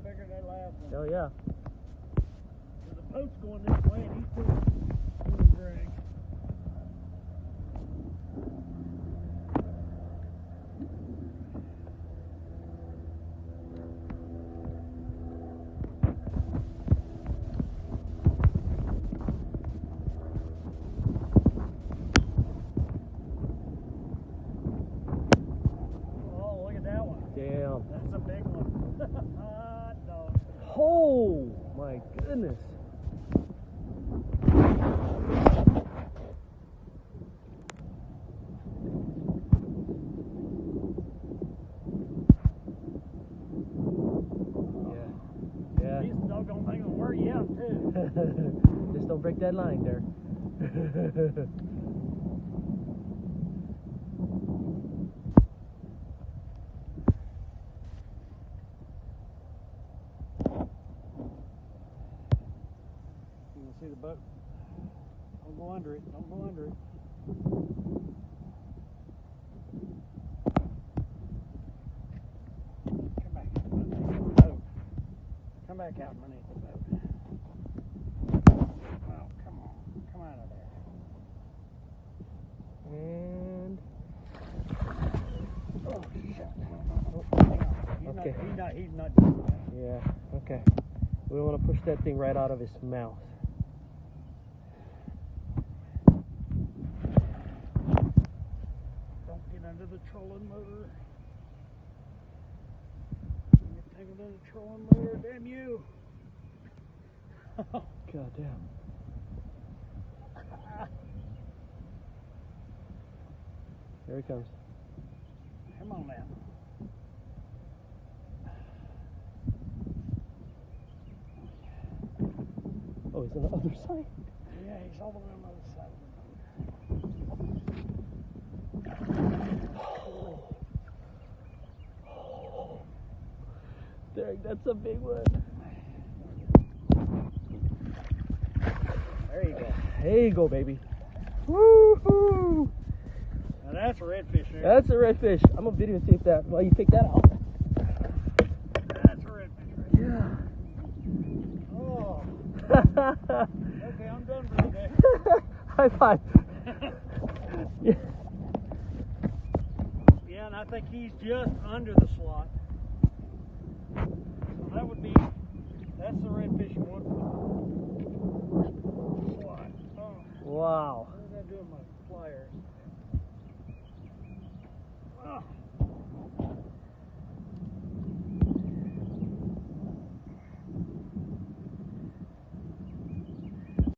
bigger than that last one. Oh yeah. The boat's going this way and he's pulling drag. Damn. That's a big one. Hot dog. Oh my goodness. Yeah. Yeah. These doggone things will wear you out too. Just don't break that line there. See the boat? Don't go under it. Don't go under it. Come back out underneath the boat. Come back out underneath the boat. Oh, come on. Come out of there. And oh shit. Oh, okay. He's not doing that. Yeah, okay. We don't want to push that thing right out of his mouth. Under the trolling motor. Get tangled under the trolling motor, damn you! God damn. Here he comes. Come on now. Oh, he's on the other side? Yeah, he's all the way on the other side of the boat. Derek, that's a big one. There you go. There you go, baby. Woo-hoo! Now that's a redfish there. That's a redfish. I'm gonna videotape that while you pick that out. That's a redfish right there. Yeah. Oh. Okay, I'm done for today. High five. Yeah. Yeah, and I think he's just under the slot. So that would be, that's the redfish one. Slot. Oh. Wow. What did I do with my pliers?